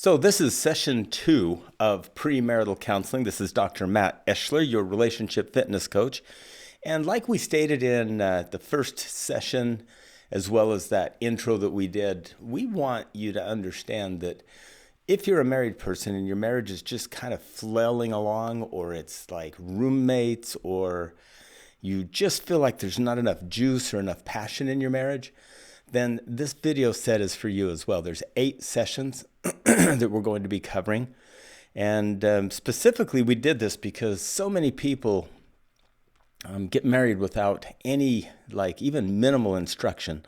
So this is session 2 of premarital counseling. This is Dr. Matt Eschler, your relationship fitness coach. And like we stated in the first session, as well as that intro that we did, we want you to understand that if you're a married person and your marriage is just kind of flailing along, or it's like roommates, or you just feel like there's not enough juice or enough passion in your marriage, then this video set is for you as well. There's 8 sessions that we're going to be covering. And specifically, we did this because so many people get married without any, like even minimal instruction.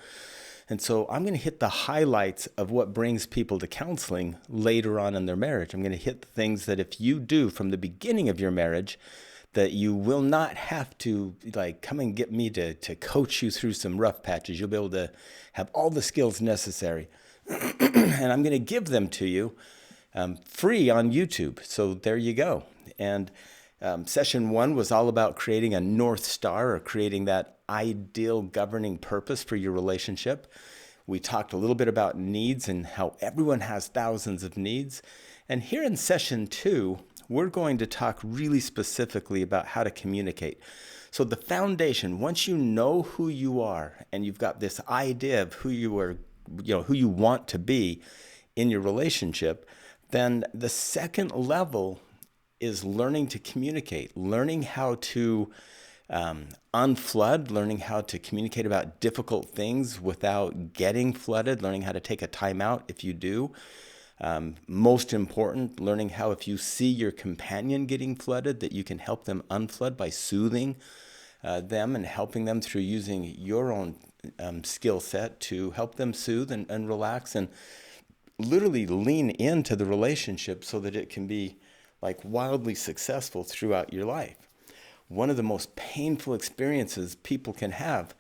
And so I'm going to hit the highlights of what brings people to counseling later on in their marriage. I'm going to hit the things that if you do from the beginning of your marriage, that you will not have to like come and get me to coach you through some rough patches. You'll be able to have all the skills necessary. And I'm going to give them to you free on YouTube. So there you go. And session 1 was all about creating a North Star, or creating that ideal governing purpose for your relationship. We talked a little bit about needs and how everyone has thousands of needs. And here in session 2, we're going to talk really specifically about how to communicate. So the foundation, once you know who you are and you've got this idea of who you are, who you want to be in your relationship, then the second level is learning to communicate, learning how to unflood, learning how to communicate about difficult things without getting flooded, learning how to take a time out if you do. Most important, learning how if you see your companion getting flooded, that you can help them unflood by soothing them and helping them through using your own skill set to help them soothe and relax and literally lean into the relationship so that it can be like wildly successful throughout your life. One of the most painful experiences people can have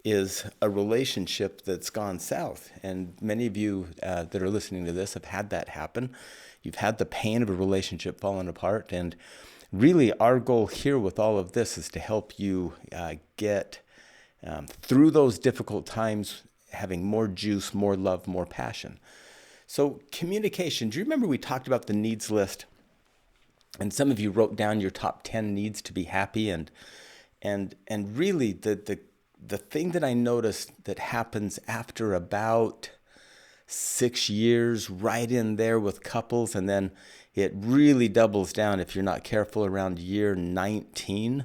is a relationship that's gone south. And many of you that are listening to this have had that happen. You've had the pain of a relationship falling apart. And really our goal here with all of this is to help you get through those difficult times, having more juice, more love, more passion. So communication, do you remember we talked about the needs list? And some of you wrote down your top 10 needs to be happy. And really the thing that I noticed that happens after about 6 years, right in there with couples, and then it really doubles down if you're not careful around year 19.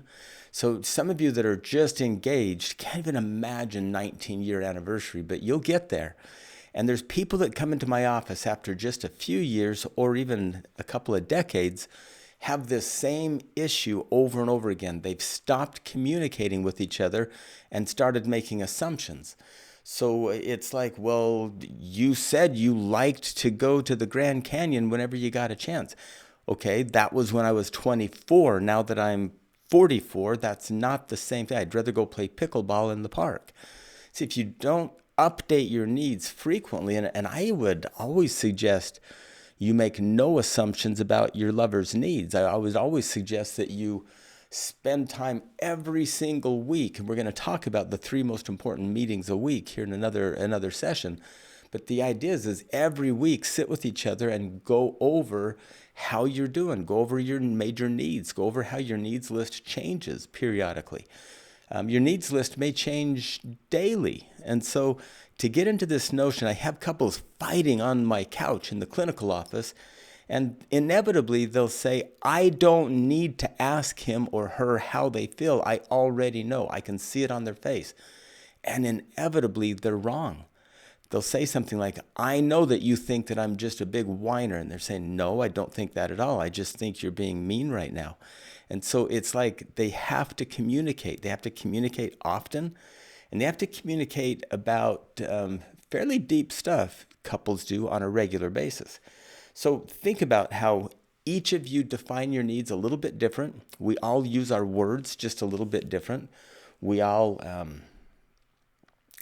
So some of you that are just engaged can't even imagine 19-year anniversary, but you'll get there. And there's people that come into my office after just a few years or even a couple of decades have this same issue over and over again. They've stopped communicating with each other and started making assumptions. So it's like, well, you said you liked to go to the Grand Canyon whenever you got a chance. Okay, that was when I was 24. Now that I'm 44, that's not the same thing. I'd rather go play pickleball in the park. See, if you don't update your needs frequently, and I would always suggest you make no assumptions about your lover's needs. I would always suggest that you spend time every single week, and we're going to talk about the 3 most important meetings a week here in another session. But the idea is every week sit with each other and go over how you're doing, go over your major needs, go over how your needs list changes periodically. Your needs list may change daily. And so to get into this notion, I have couples fighting on my couch in the clinical office, and inevitably they'll say, I don't need to ask him or her how they feel. I already know. I can see it on their face. And inevitably they're wrong. They'll say something like, I know that you think that I'm just a big whiner. And they're saying, no, I don't think that at all. I just think you're being mean right now. And so it's like they have to communicate. They have to communicate often. And they have to communicate about fairly deep stuff couples do on a regular basis. So think about how each of you define your needs a little bit different. We all use our words just a little bit different. We all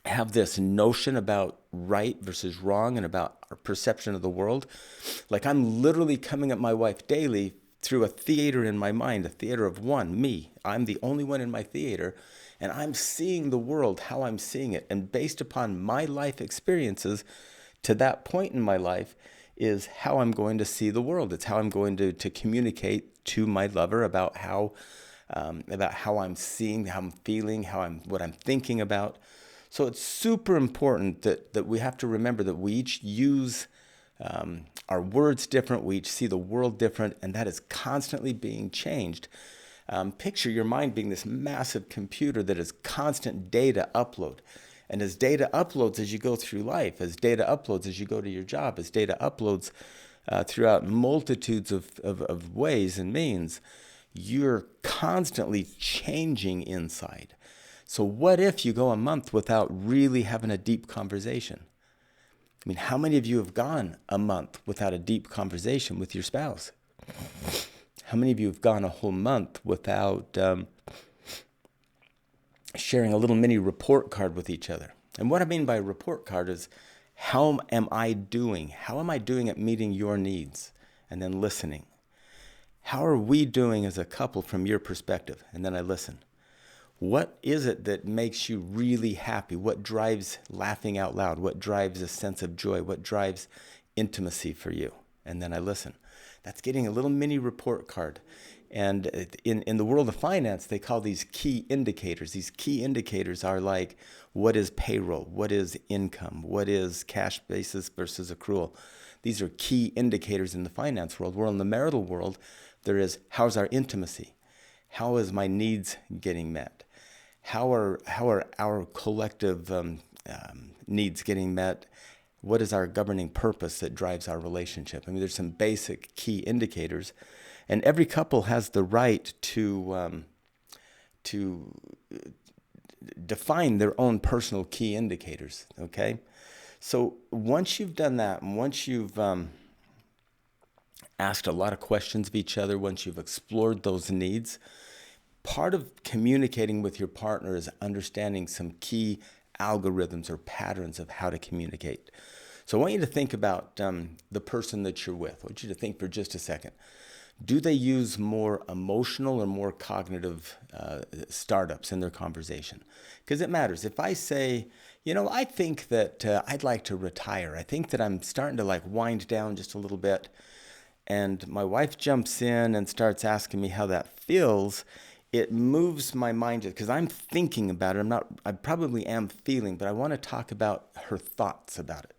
have this notion about right versus wrong and about our perception of the world. Like I'm literally coming at my wife daily through a theater in my mind, a theater of one, me. I'm the only one in my theater, and I'm seeing the world how I'm seeing it. And based upon my life experiences to that point in my life is how I'm going to see the world. It's how I'm going to communicate to my lover about how I'm seeing, how I'm feeling, what I'm thinking about. So it's super important that we have to remember that we each use our words different, we each see the world different, and that is constantly being changed. Picture your mind being this massive computer that is constant data upload. And as data uploads as you go through life, as data uploads as you go to your job, as data uploads throughout multitudes of ways and means, you're constantly changing inside. So what if you go a month without really having a deep conversation? I mean, how many of you have gone a month without a deep conversation with your spouse? How many of you have gone a whole month without sharing a little mini report card with each other? And what I mean by report card is, how am I doing? How am I doing at meeting your needs? And then listening. How are we doing as a couple from your perspective? And then I listen. What is it that makes you really happy? What drives laughing out loud? What drives a sense of joy? What drives intimacy for you? And then I listen. That's getting a little mini report card. And in the world of finance, they call these key indicators. These key indicators are like, what is payroll? What is income? What is cash basis versus accrual? These are key indicators in the finance world. Where in the marital world, there is, how's our intimacy? How is my needs getting met? How are our collective needs getting met? What is our governing purpose that drives our relationship? I mean, there's some basic key indicators, and every couple has the right to define their own personal key indicators. Okay, so once you've done that, and once you've asked a lot of questions of each other, once you've explored those needs, part of communicating with your partner is understanding some key algorithms or patterns of how to communicate. So I want you to think about the person that you're with. I want you to think for just a second. Do they use more emotional or more cognitive startups in their conversation? Because it matters. If I say, I think that I'd like to retire. I think that I'm starting to wind down just a little bit. And my wife jumps in and starts asking me how that feels. It moves my mind because I'm thinking about it. I probably am feeling, but I want to talk about her thoughts about it.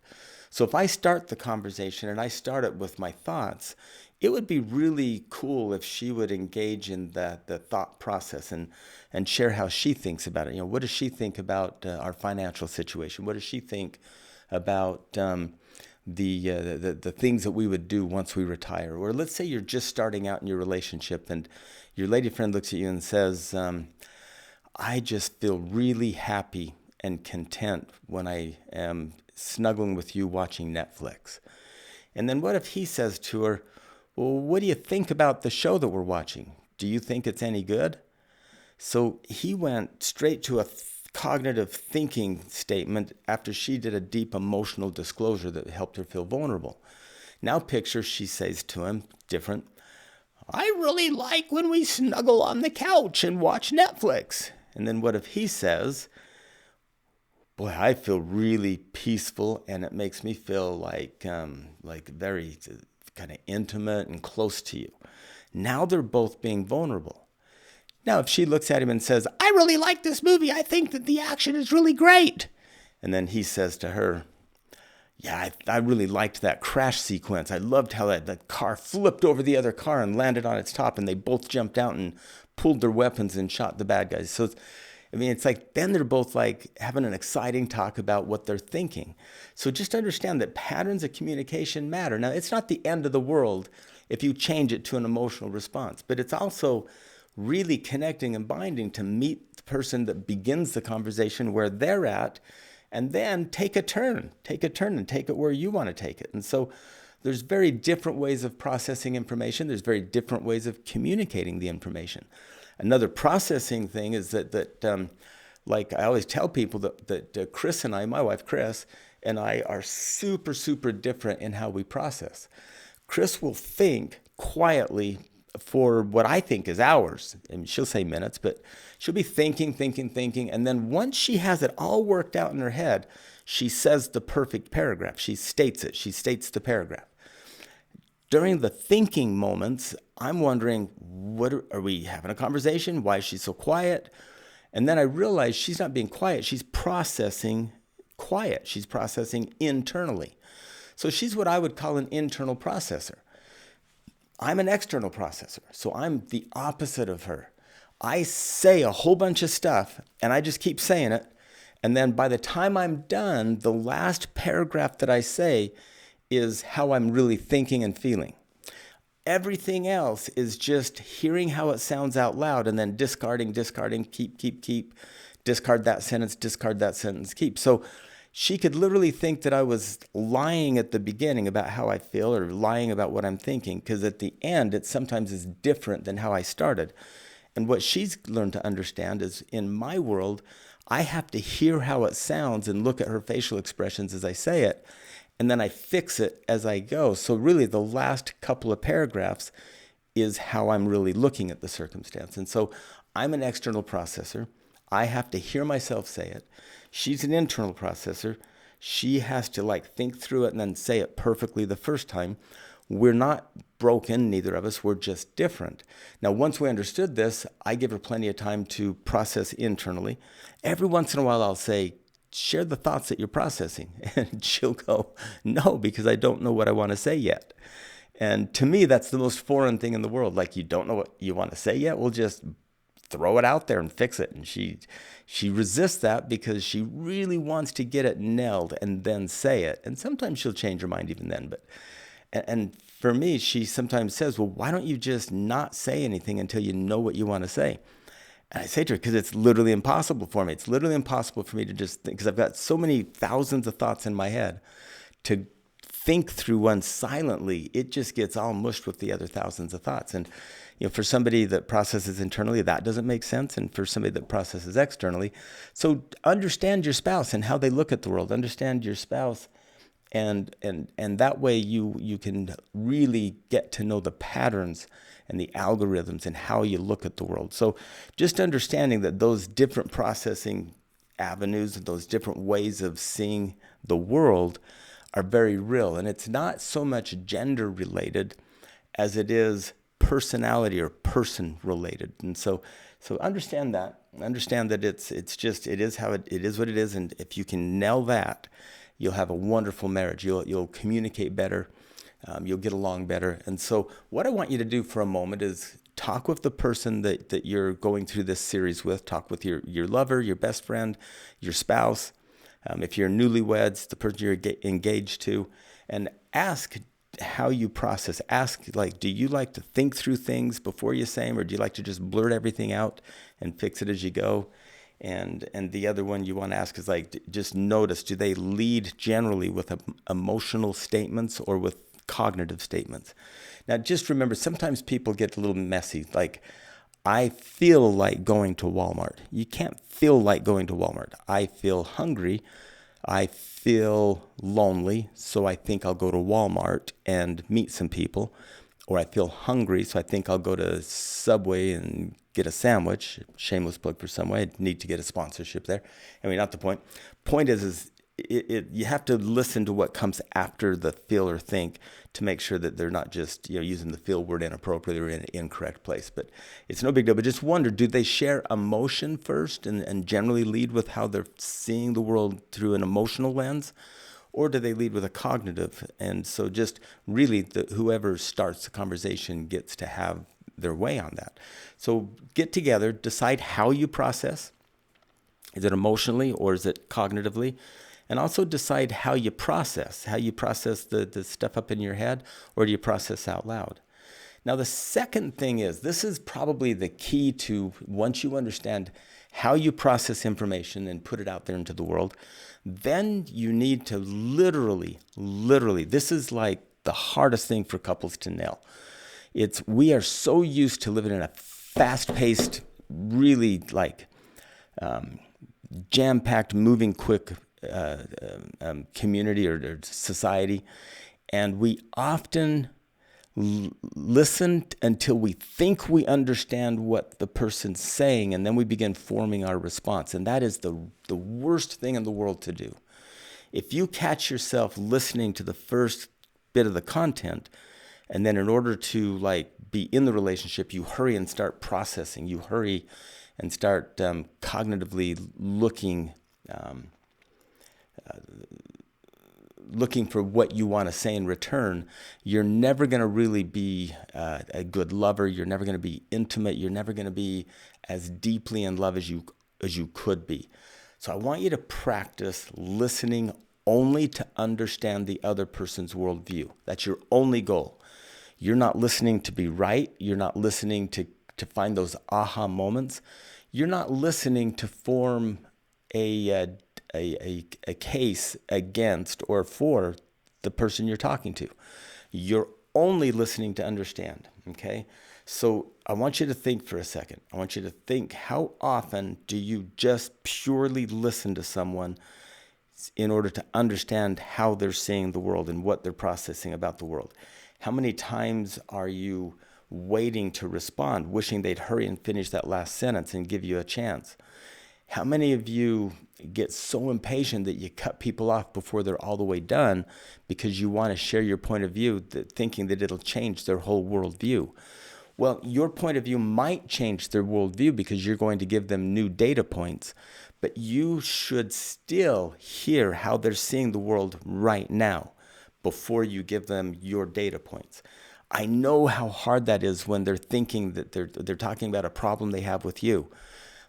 So if I start the conversation and I start it with my thoughts, it would be really cool if she would engage in the thought process and share how she thinks about it. What does she think about our financial situation? What does she think about the things that we would do once we retire? Or let's say you're just starting out in your relationship and your lady friend looks at you and says, I just feel really happy and content when I am snuggling with you watching Netflix. And then what if he says to her, well, what do you think about the show that we're watching? Do you think it's any good? So he went straight to a cognitive thinking statement after she did a deep emotional disclosure that helped her feel vulnerable. Now picture she says to him, different, I really like when we snuggle on the couch and watch Netflix. And then what if he says, boy, I feel really peaceful and it makes me feel like very kind of intimate and close to you. Now they're both being vulnerable. Now, if she looks at him and says, I really like this movie. I think that the action is really great. And then he says to her, yeah, I really liked that crash sequence. I loved how that car flipped over the other car and landed on its top, and they both jumped out and pulled their weapons and shot the bad guys. So, it's like then they're both having an exciting talk about what they're thinking. So just understand that patterns of communication matter. Now, it's not the end of the world if you change it to an emotional response, but it's also really connecting and binding to meet the person that begins the conversation where they're at, and then take a turn and take it where you want to take it. And so there's very different ways of processing information. There's very different ways of communicating the information. Another processing thing is that like I always tell people that Chris and I, my wife Chris, and I are super, super different in how we process. Chris will think quietly for what I think is hours. And she'll say minutes, but she'll be thinking. And then once she has it all worked out in her head, she says the perfect paragraph. She states it. She states the paragraph. During the thinking moments, I'm wondering, what are we having a conversation? Why is she so quiet? And then I realize she's not being quiet. She's processing quiet. She's processing internally. So she's what I would call an internal processor. I'm an external processor. So I'm the opposite of her. I say a whole bunch of stuff and I just keep saying it. And then by the time I'm done, the last paragraph that I say is how I'm really thinking and feeling. Everything else is just hearing how it sounds out loud and then discarding, keep, discard that sentence, keep. So she could literally think that I was lying at the beginning about how I feel or lying about what I'm thinking, because at the end, it sometimes is different than how I started. And what she's learned to understand is, in my world, I have to hear how it sounds and look at her facial expressions as I say it, and then I fix it as I go. So really, the last couple of paragraphs is how I'm really looking at the circumstance. And so I'm an external processor. I have to hear myself say it. She's an internal processor. She has to think through it and then say it perfectly the first time. We're not broken, neither of us. We're just different. Now, once we understood this, I give her plenty of time to process internally. Every once in a while, I'll say, share the thoughts that you're processing. And she'll go, no, because I don't know what I want to say yet. And to me, that's the most foreign thing in the world. You don't know what you want to say yet? We'll just throw it out there and fix it. And she resists that because she really wants to get it nailed and then say it. And sometimes she'll change her mind even then. And for me, she sometimes says, well, why don't you just not say anything until you know what you want to say? And I say to her, because it's literally impossible for me. It's literally impossible for me to just think, because I've got so many thousands of thoughts in my head. To think through one silently, it just gets all mushed with the other thousands of thoughts. And for somebody that processes internally, that doesn't make sense. And for somebody that processes externally, so understand your spouse and how they look at the world. Understand your spouse, and that way you can really get to know the patterns and the algorithms and how you look at the world. So just understanding that those different processing avenues and those different ways of seeing the world are very real. And it's not so much gender related as it is personality or person related. And so understand that. Understand that it is how it is what it is. And if you can nail that, you'll have a wonderful marriage. You'll communicate better. You'll get along better. And so what I want you to do for a moment is talk with the person that you're going through this series with. Talk with your lover, your best friend, your spouse. If you're newlyweds, the person you're engaged to, and ask how you process. Ask, do you like to think through things before you say them, or do you like to just blurt everything out and fix it as you go? And the other one you want to ask is just notice, do they lead generally with emotional statements or with cognitive statements? Now, just remember, sometimes people get a little messy. I feel like going to Walmart. You can't feel like going to Walmart. I feel hungry. I feel lonely, so I think I'll go to Walmart and meet some people. Or I feel hungry, so I think I'll go to Subway and get a sandwich. Shameless plug for Subway. I need to get a sponsorship there. Not the point. Point is you have to listen to what comes after the feel or think to make sure that they're not just using the feel word inappropriately or in an incorrect place. But it's no big deal. But just wonder, do they share emotion first and generally lead with how they're seeing the world through an emotional lens? Or do they lead with a cognitive? And so just really whoever starts the conversation gets to have their way on that. So get together, decide how you process. Is it emotionally or is it cognitively? And also decide how you process the stuff up in your head, or do you process out loud? Now, the second thing is, this is probably the key to, once you understand how you process information and put it out there into the world, then you need to literally, this is the hardest thing for couples to nail. We are so used to living in a fast-paced, really jam-packed, moving quick community or society, and we often listen until we think we understand what the person's saying, and then we begin forming our response. And that is the worst thing in the world to do. If you catch yourself listening to the first bit of the content And then in order to like be in the relationship, you hurry and start processing. You hurry and start cognitively looking for what you want to say in return. You're never going to really be a good lover. You're never going to be intimate. You're never going to be as deeply in love as you could be. So I want you to practice listening only to understand the other person's worldview. That's your only goal. You're not listening to be right. You're not listening to find those aha moments. You're not listening to form a case against or for the person you're talking to. You're only listening to understand, okay? So I want you to think for a second. I want you to think, how often do you just purely listen to someone in order to understand how they're seeing the world and what they're processing about the world? How many times are you waiting to respond, wishing they'd hurry and finish that last sentence and give you a chance? How many of you get so impatient that you cut people off before they're all the way done because you want to share your point of view, thinking that it'll change their whole worldview? Well, your point of view might change their worldview because you're going to give them new data points, but you should still hear how they're seeing the world right now before you give them your data points. I know how hard that is when they're thinking that they're talking about a problem they have with you.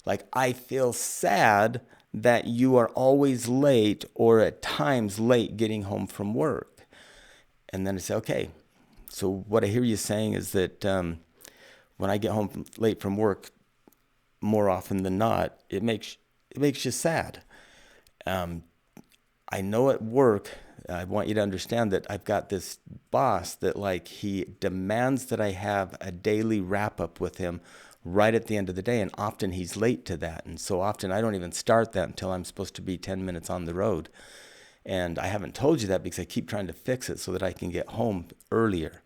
Like, I feel sad that you are always late or at times late getting home from work. And then I say, okay, so what I hear you saying is that when I get home late from work, more often than not, it makes you sad. I know at work, I want you to understand that I've got this boss that like he demands that I have a daily wrap up with him right at the end of the day, and often he's late to that. And so often I don't even start that until I'm supposed to be 10 minutes on the road. And I haven't told you that because I keep trying to fix it so that I can get home earlier.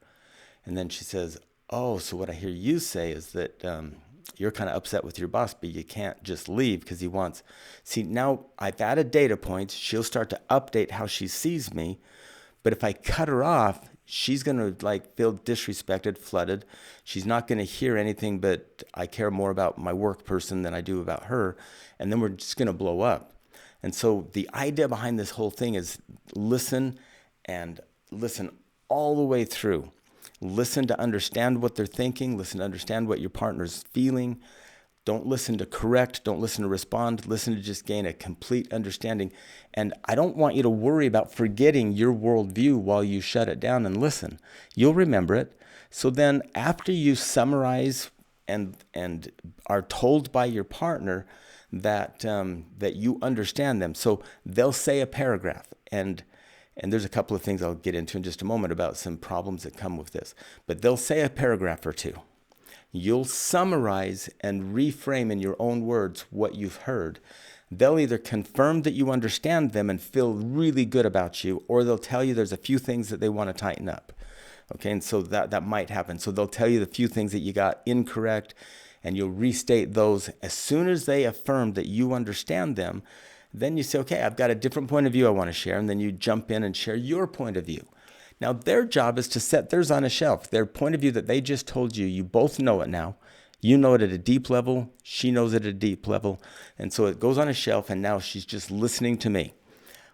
And then she says, oh, so what I hear you say is that you're kind of upset with your boss, but you can't just leave because he wants... See, now I've added data points. She'll start to update how she sees me. But if I cut her off, she's going to like feel disrespected, flooded. She's not going to hear anything but I care more about my work person than I do about her. And then we're just going to blow up. And so the idea behind this whole thing is listen and listen all the way through. Listen to understand what they're thinking. Listen to understand what your partner's feeling. Don't listen to correct. Don't listen to respond. Listen to just gain a complete understanding. And I don't want you to worry about forgetting your worldview while you shut it down and listen. You'll remember it. So then after you summarize and are told by your partner that you understand them. So they'll say a paragraph, and there's a couple of things I'll get into in just a moment about some problems that come with this. But they'll say a paragraph or two. You'll summarize and reframe in your own words what you've heard. They'll either confirm that you understand them and feel really good about you, or they'll tell you there's a few things that they want to tighten up. Okay, and so that might happen. So they'll tell you the few things that you got incorrect, and you'll restate those. As soon as they affirm that you understand them, then you say, okay, I've got a different point of view I want to share, and then you jump in and share your point of view. Now, their job is to set theirs on a shelf. Their point of view that they just told you, you both know it now. You know it at a deep level. She knows it at a deep level. And so it goes on a shelf, and now she's just listening to me,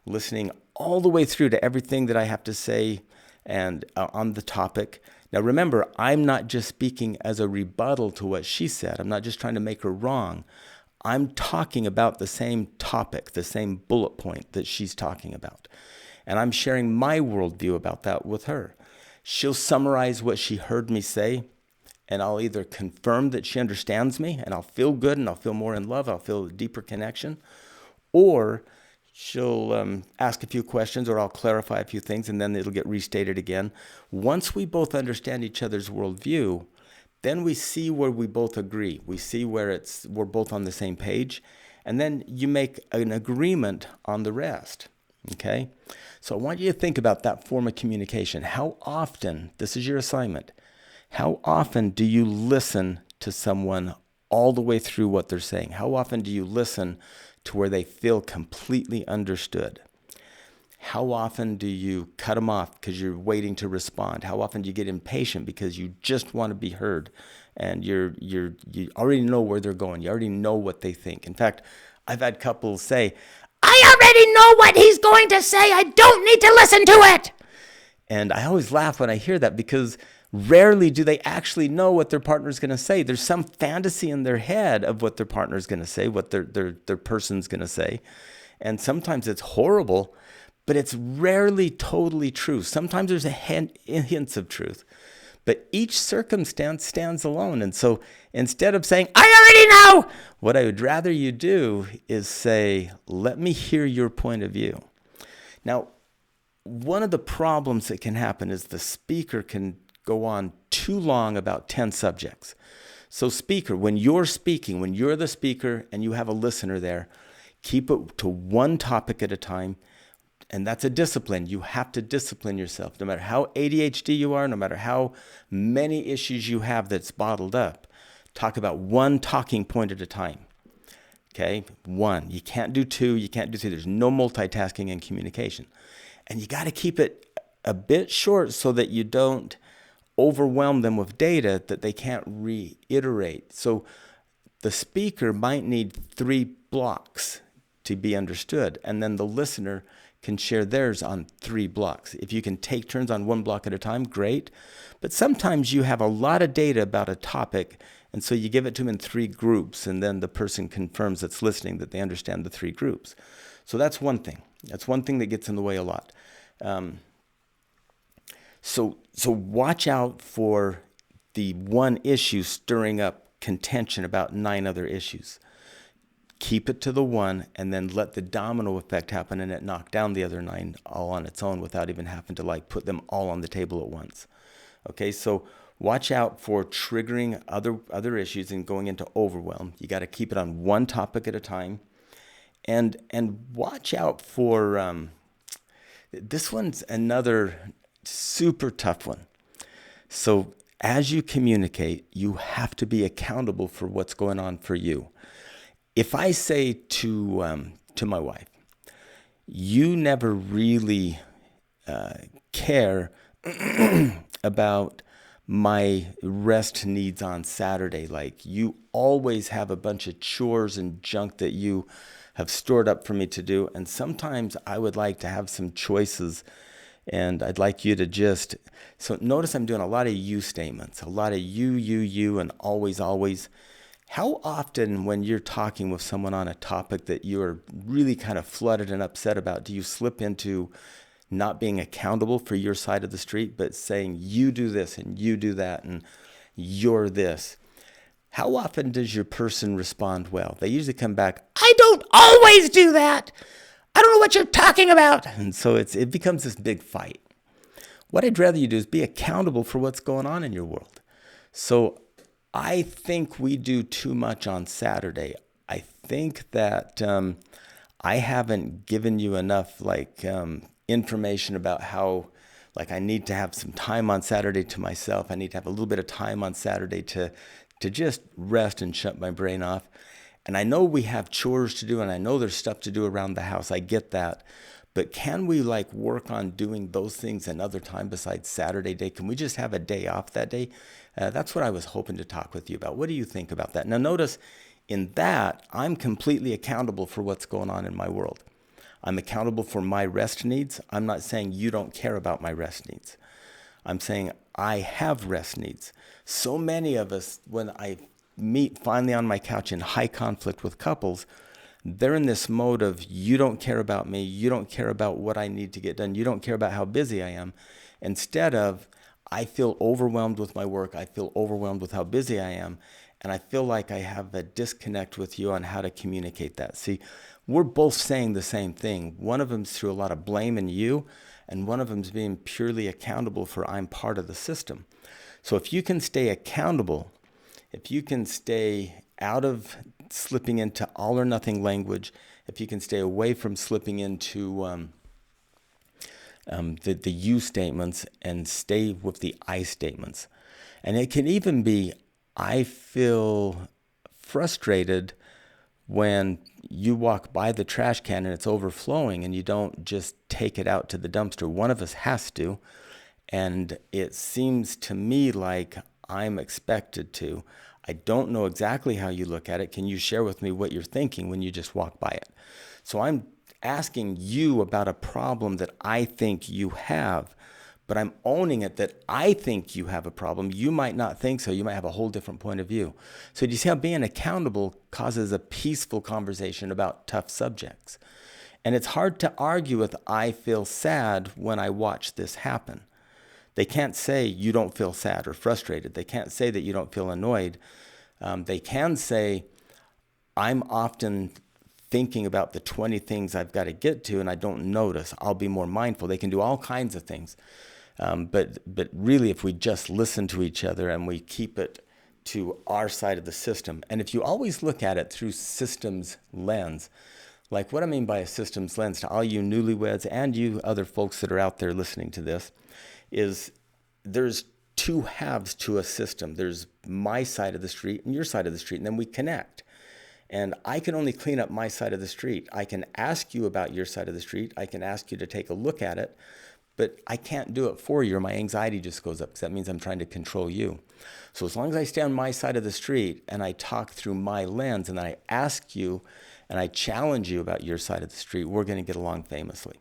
listening all the way through to everything that I have to say and on the topic. Now, remember, I'm not just speaking as a rebuttal to what she said. I'm not just trying to make her wrong. I'm talking about the same topic, the same bullet point that she's talking about. And I'm sharing my worldview about that with her. She'll summarize what she heard me say, and I'll either confirm that she understands me, and I'll feel good, and I'll feel more in love, I'll feel a deeper connection, or she'll ask a few questions, or I'll clarify a few things, and then it'll get restated again. Once we both understand each other's worldview, then we see where we both agree. We see where we're both on the same page, and then you make an agreement on the rest. Okay? So I want you to think about that form of communication. How often, this is your assignment, how often do you listen to someone all the way through what they're saying? How often do you listen to where they feel completely understood? How often do you cut them off because you're waiting to respond? How often do you get impatient because you just want to be heard, and you already know where they're going. You already know what they think. In fact, I've had couples say, "I already know what he's going to say. I don't need to listen to it." And I always laugh when I hear that, because rarely do they actually know what their partner's going to say. There's some fantasy in their head of what their partner's going to say, what their person's going to say. And sometimes it's horrible, but it's rarely totally true. Sometimes there's hints of truth, but each circumstance stands alone. And so instead of saying, "I already know," what I would rather you do is say, "Let me hear your point of view." Now, one of the problems that can happen is the speaker can go on too long about 10 subjects. So speaker, when you're speaking, when you're the speaker and you have a listener there, keep it to one topic at a time. And that's a discipline. You have to discipline yourself. No matter how ADHD you are, no matter how many issues you have that's bottled up, talk about one talking point at a time. Okay? One. You can't do two. You can't do three. There's no multitasking in communication. And you got to keep it a bit short so that you don't overwhelm them with data that they can't reiterate. So the speaker might need 3 blocks to be understood, and then the listener can share theirs on 3 blocks. If you can take turns on 1 block at a time, great. But sometimes you have a lot of data about a topic, and so you give it to them in 3 groups, and then the person confirms that's listening that they understand the 3 groups. So that's one thing. That's one thing that gets in the way a lot. So watch out for the one issue stirring up contention about 9 other issues. Keep it to the one, and then let the domino effect happen and it knock down the other 9 all on its own without even having to put them all on the table at once. Okay, so watch out for triggering other issues and going into overwhelm. You got to keep it on one topic at a time, and watch out for this one's another super tough one. So as you communicate, you have to be accountable for what's going on for you. If I say to my wife, "You never really care about my rest needs on Saturday. Like, you always have a bunch of chores and junk that you have stored up for me to do, and sometimes I would like to have some choices, and I'd like you to just..." So notice I'm doing a lot of you statements, a lot of you, and always. How often when you're talking with someone on a topic that you're really kind of flooded and upset about, do you slip into not being accountable for your side of the street, but saying, "You do this and you do that and you're this"? How often does your person respond well? They usually come back, "I don't always do that. I don't know what you're talking about." And so it becomes this big fight. What I'd rather you do is be accountable for what's going on in your world. So I think we do too much on Saturday. I think that I haven't given you enough information about how I need to have some time on Saturday to myself. I need to have a little bit of time on Saturday to just rest and shut my brain off. And I know we have chores to do, and I know there's stuff to do around the house. I get that. But can we work on doing those things another time besides Saturday day? Can we just have a day off that day? That's what I was hoping to talk with you about. What do you think about that? Now notice, in that, I'm completely accountable for what's going on in my world. I'm accountable for my rest needs. I'm not saying you don't care about my rest needs. I'm saying I have rest needs. So many of us, when I meet finally on my couch in high conflict with couples, they're in this mode of, "You don't care about me. You don't care about what I need to get done. You don't care about how busy I am." Instead of, "I feel overwhelmed with my work. I feel overwhelmed with how busy I am. And I feel like I have a disconnect with you on how to communicate that." See, we're both saying the same thing. One of them's through a lot of blame in you, and one of them's being purely accountable for, "I'm part of the system." So if you can stay accountable, if you can stay out of slipping into all or nothing language, if you can stay away from slipping into the you statements and stay with the I statements. And it can even be, "I feel frustrated when you walk by the trash can and it's overflowing and you don't just take it out to the dumpster. One of us has to. And it seems to me like I'm expected to. I don't know exactly how you look at it. Can you share with me what you're thinking when you just walk by it? So I'm asking you about a problem that I think you have, but I'm owning it that I think you have a problem. You might not think so. You might have a whole different point of view. So do you see how being accountable causes a peaceful conversation about tough subjects? And it's hard to argue with I feel sad when I watch this happen. They can't say you don't feel sad or frustrated. They can't say that you don't feel annoyed. They can say, I'm often thinking about the 20 things I've got to get to and I don't notice. I'll be more mindful. They can do all kinds of things. But really, if we just listen to each other and we keep it to our side of the system, and if you always look at it through systems lens, like what I mean by a systems lens to all you newlyweds and you other folks that are out there listening to this, is there's two halves to a system. There's my side of the street and your side of the street, and then we connect. And I can only clean up my side of the street. I can ask you about your side of the street. I can ask you to take a look at it, but I can't do it for you, or my anxiety just goes up because that means I'm trying to control you. So as long as I stay on my side of the street and I talk through my lens and I ask you and I challenge you about your side of the street, we're going to get along famously.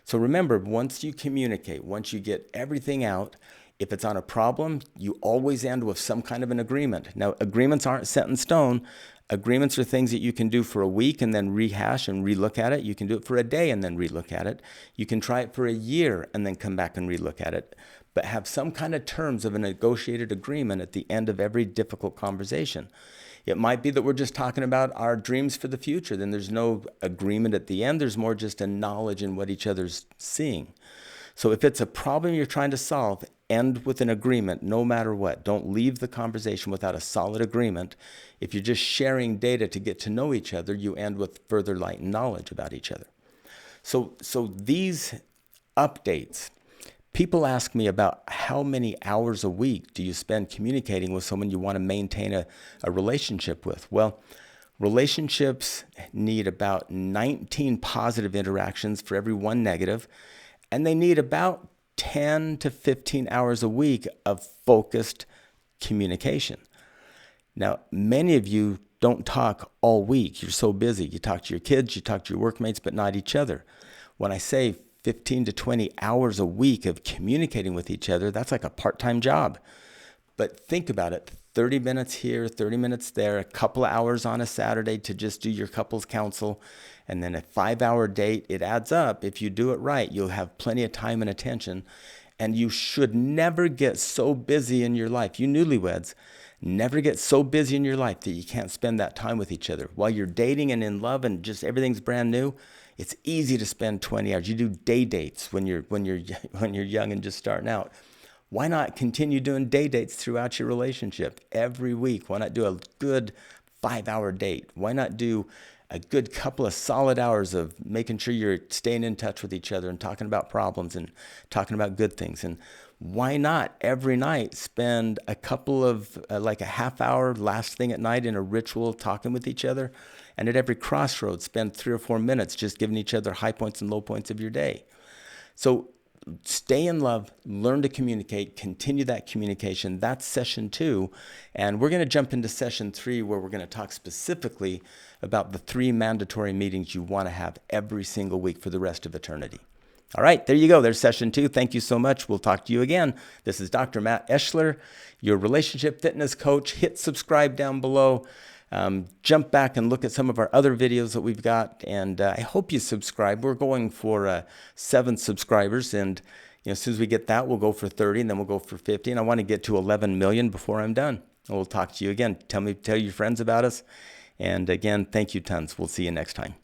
So remember, once you communicate, once you get everything out, if it's on a problem, you always end with some kind of an agreement. Now, agreements aren't set in stone. Agreements are things that you can do for a week and then rehash and relook at it. You can do it for a day and then relook at it. You can try it for a year and then come back and relook at it. But have some kind of terms of a negotiated agreement at the end of every difficult conversation. It might be that we're just talking about our dreams for the future. Then there's no agreement at the end. There's more just a knowledge in what each other's seeing. So if it's a problem you're trying to solve, end with an agreement no matter what. Don't leave the conversation without a solid agreement. If you're just sharing data to get to know each other, you end with further light and knowledge about each other. So these updates, people ask me about how many hours a week do you spend communicating with someone you want to maintain a relationship with? Well, relationships need about 19 positive interactions for every one negative, and they need about 10 to 15 hours a week of focused communication. Now, many of you don't talk all week. You're so busy. You talk to your kids, you talk to your workmates, but not each other. When I say 15 to 20 hours a week of communicating with each other, that's like a part-time job. But think about it, 30 minutes here, 30 minutes there, a couple of hours on a Saturday to just do your couples counsel, and then a 5-hour date. It adds up. If you do it right, you'll have plenty of time and attention, and you should never get so busy in your life. You newlyweds, never get so busy in your life that you can't spend that time with each other. While you're dating and in love and just everything's brand new, it's easy to spend 20 hours. You do day dates when you're young and just starting out. Why not continue doing day dates throughout your relationship every week? Why not do a good 5-hour date? Why not do a good couple of solid hours of making sure you're staying in touch with each other and talking about problems and talking about good things? And why not every night spend a couple of, like a half hour last thing at night in a ritual talking with each other? And at every crossroads, spend 3 or 4 minutes just giving each other high points and low points of your day. So stay in love, learn to communicate, continue that communication. That's session 2. And we're going to jump into session 3, where we're going to talk specifically about the 3 mandatory meetings you want to have every single week for the rest of eternity. All right, there you go. There's session 2. Thank you so much. We'll talk to you again. This is Dr. Matt Eschler, your relationship fitness coach. Hit subscribe down below. Jump back and look at some of our other videos that we've got, and I hope you subscribe. We're going for 7 subscribers, and as soon as we get that, we'll go for 30, and then we'll go for 50, and I want to get to 11 million before I'm done. And we'll talk to you again. Tell your friends about us, and again, thank you tons. We'll see you next time.